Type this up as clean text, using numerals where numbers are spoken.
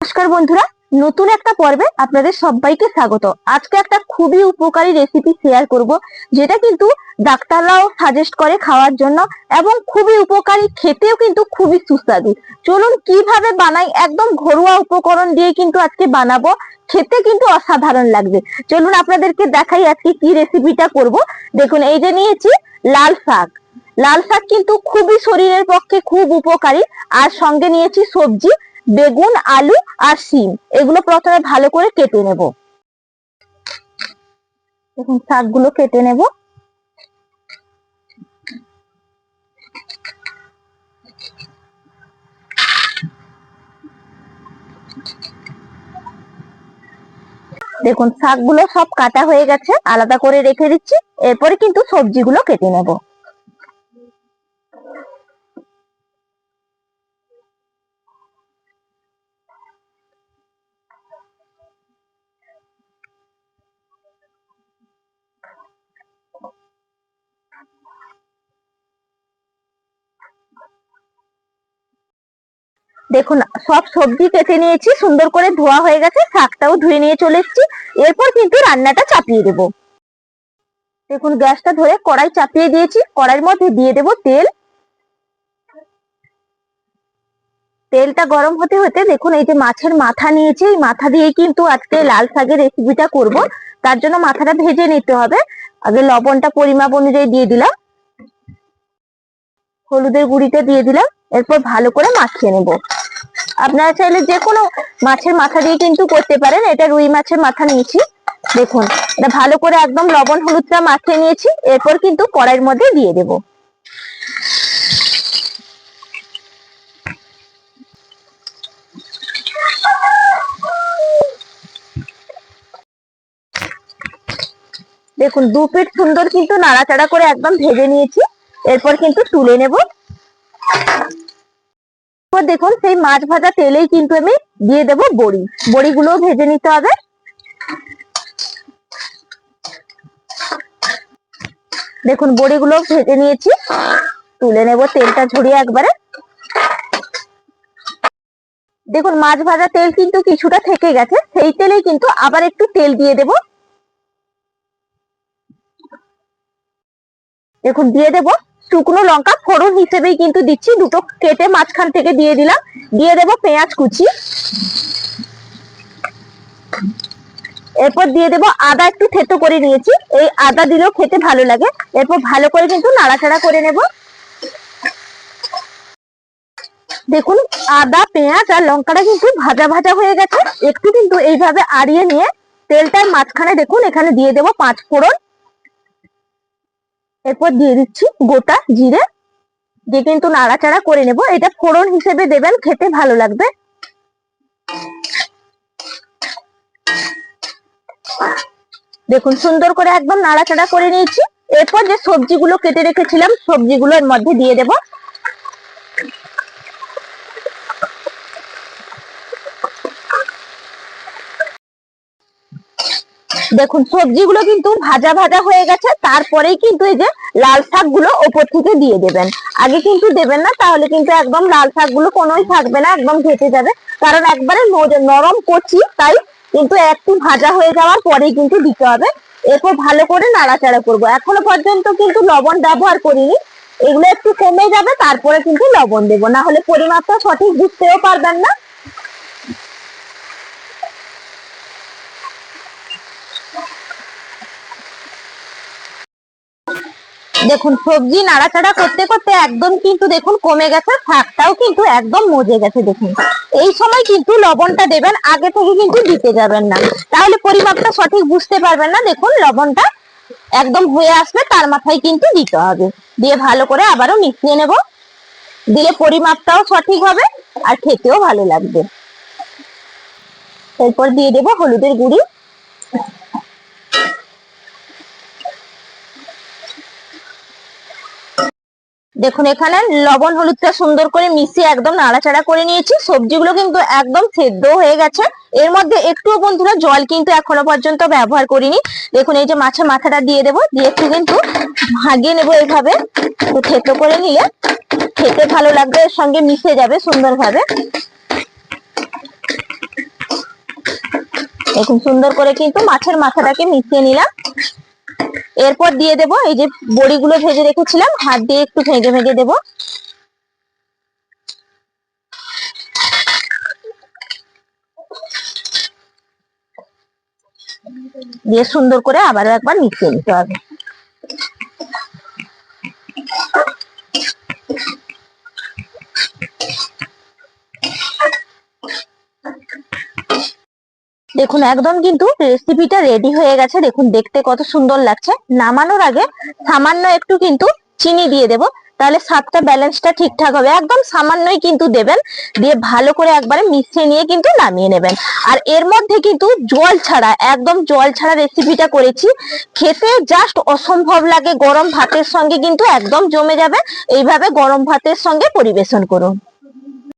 নমস্কার বন্ধুরা, নতুন একটা পর্বে আপনাদের সবাইকে স্বাগত। আজকে একটা খুবই উপকারী রেসিপি শেয়ার করব, যেটা কিন্তু ডাক্তাররাও সাজেস্ট করে খাওয়ার জন্য এবং খুবই উপকারী, খেতেও কিন্তু খুবই সুস্বাদু। চলুন কিভাবে বানাই, একদম ঘরোয়া উপকরণ দিয়ে কিন্তু আজকে বানাবো, খেতে কিন্তু অসাধারণ লাগবে। চলুন আপনাদেরকে দেখাই আজকে কি রেসিপিটা করব। দেখুন, এই যে নিয়েছি লাল শাক। লাল শাক কিন্তু খুবই শরীরের পক্ষে খুব উপকারী। আর সঙ্গে নিয়েছি সবজি, বেগুন, আলু আর শিম। এগুলো প্রথমে ভালো করে কেটে নেব। দেখুন, শাকগুলো কেটে নেব। দেখুন, শাকগুলো সব কাটা হয়ে গেছে, আলাদা করে রেখে দিচ্ছি। এরপরে কিন্তু সবজিগুলো কেটে নেব। দেখুন, সব সবজি কেটে নিয়েছি, সুন্দর করে ধোয়া হয়ে গেছে, শাকটাও ধুয়ে নিয়ে চলে এসেছি। এরপর কিন্তু রান্নাটা চাপিয়ে দেব। দেখুন, গ্যাসটা ধরে কড়াই চাপিয়ে দিয়েছি। কড়াইয়ের মধ্যে দিয়ে দেব তেল। তেলটা গরম হতে হতে দেখুন, এই যে মাছের মাথা নিয়েছি, এই মাথা দিয়ে কিন্তু আজকে লাল শাকের রেসিপিটা করব। তার জন্য মাথাটা ভেজে নিতে হবে। আগে লবণটা পরিমাপ অনুযায়ী দিয়ে দিলাম, হলুদের গুঁড়িটা দিয়ে দিলাম। এরপর ভালো করে মাখিয়ে নেব। আপনারা চাইলে যে কোনো মাছের মাথা দিয়ে কিন্তু করতে পারেন। এটা রুই মাছের মাথা নিয়েছি। দেখুন, এটা ভালো করে একদম লবণ হলুদটা মাখিয়ে নিয়েছি। এরপর কিন্তু কড়াইয়ের মধ্যে দিয়ে দেব। দেখুন, দু পিঠ সুন্দর কিন্তু নাড়াচাড়া করে একদম ভেজে নিয়েছি। এরপর কিন্তু তুলে নেব। দেখুন, সেই মাছ ভাজা তেলেই কিন্তু আমি দিয়ে দেব বড়ি। বড়িগুলো ভেজে নিতে হবে। দেখুন, বড়িগুলো ভেজে নিয়েছি, তুলে নেব তেলটা ঝরিয়ে একবারে। দেখুন, মাছ ভাজা তেল কিন্তু কিছুটা থেকে গেছে, সেই তেলেই কিন্তু আবার একটু তেল দিয়ে দেব। দেখুন, দিয়ে দেব শুকনো লঙ্কা, ফোড়ন হিসেবেই কিন্তু দিচ্ছি, দুটো কেটে মাঝখান থেকে দিয়ে দিলাম। দিয়ে দেব পেঁয়াজ কুচি। এরপর দিয়ে দেব আদা, একটু থেতো করে নিয়েছি, এই আদা দিলেও খেতে ভালো লাগে। এরপর ভালো করে কিন্তু নাড়াচাড়া করে নেব। দেখুন, আদা, পেঁয়াজ আর লঙ্কাটা কিন্তু ভাজা ভাজা হয়ে গেছে। একটু কিন্তু এইভাবে আড়িয়ে নিয়ে তেলটার মাঝখানে দেখুন এখানে দিয়ে দেব 5 ফোড়ন। এরপর দিয়ে দিচ্ছি গোটা জিরে, দিয়ে কিন্তু নাড়াচাড়া করে নেব। এটা ফোড়ন হিসেবে দেবেন, খেতে ভালো লাগবে। দেখুন, সুন্দর করে একদম নাড়াচাড়া করে নিয়েছি। এরপর যে সবজিগুলো কেটে রেখেছিলাম, সবজিগুলো এর মধ্যে দিয়ে দেব। দেখুন, সবজিগুলো কিন্তু ভাজা ভাজা হয়ে গেছে। তারপরেই কিন্তু এই যে লাল শাকগুলো ওপর থেকে দিয়ে দেবেন। আগে কিন্তু দেবেন না, তাহলে কিন্তু একদম লাল শাকগুলো কোনোই থাকবে না, একদম ঘেটে যাবে। কারণ একবারে নরম করছি, তাই কিন্তু একটু ভাজা হয়ে যাওয়ার পরেই কিন্তু দিতে হবে। এরপর ভালো করে নাড়াচাড়া করব। এখনো পর্যন্ত কিন্তু লবণ ব্যবহার করিনি, এগুলো একটু কমে যাবে, তারপরে কিন্তু লবণ দেবো, না হলে পরিমাপটা সঠিক বুঝতেও পারবেন না। দেখুন, সবজি নাড়াচাড়া করতে করতে একদম কিন্তু দেখুন কমে গেছে, শাকটাও কিন্তু একদম মজে গেছে। দেখুন, এই সময় কিন্তু লবণটা দেবেন, আগে থেকে কিন্তু দিতে যাবেন না, তাহলে পরিমাপটা সঠিক বুঝতে পারবেন না। দেখুন, লবণটা একদম হয়ে আসবে, তার মাথায় কিন্তু দিতে হবে। দিয়ে ভালো করে আবারও মিশিয়ে নেব। দিলে পরিমাপটাও সঠিক হবে আর খেতেও ভালো লাগবে। এরপর দিয়ে দেব হলুদের গুঁড়ি। দেখুন, এখানে লবণ হলুদটা সুন্দর করে মিশিয়ে একদম নাড়াচাড়া করে নিয়েছি। সবজিগুলো কিন্তু একদম সেদ্ধ হয়ে গেছে। এর মধ্যে একটুও বন্ধুরা জল কিন্তু এখনো পর্যন্ত ব্যবহার করিনি। দেখুন, এই যে মাছের মাথাটা দিয়ে দেবো, দিয়ে একটু কিন্তু ভাগিয়ে নেবো। এইভাবে একটু থেতো করে নিলে খেতে ভালো লাগবে, এর সঙ্গে মিশে যাবে সুন্দরভাবে। দেখুন সুন্দর করে কিন্তু মাছের মাথাটাকে মিশিয়ে নিলাম। এরপর দিয়ে দেব এই যে বড়িগুলো ভেজে রেখেছিলাম, হাত দিয়ে একটু ভেজে ভেজে দেব। দিয়ে সুন্দর করে আবারও একবার মিশিয়ে নিতে হবে। দেখুন একদম কিন্তু রেসিপিটা রেডি হয়ে গেছে। দেখুন দেখতে কত সুন্দর লাগছে। নামানোর আগে সামান্য একটু কিন্তু চিনি দিয়ে দেব, তাহলে স্বাদটা ব্যালেন্সটা ঠিকঠাক হবে। একদম সামান্যই কিন্তু দেবেন, দিয়ে ভালো করে একবারে মিশিয়ে নিয়ে কিন্তু নামিয়ে নেবেন। আর এর মধ্যে কিন্তু জল ছাড়া, একদম জল ছাড়া রেসিপিটা করেছি, খেতে জাস্ট অসম্ভব লাগে। গরম ভাতের সঙ্গে কিন্তু একদম জমে যাবে। এইভাবে গরম ভাতের সঙ্গে পরিবেশন করুন।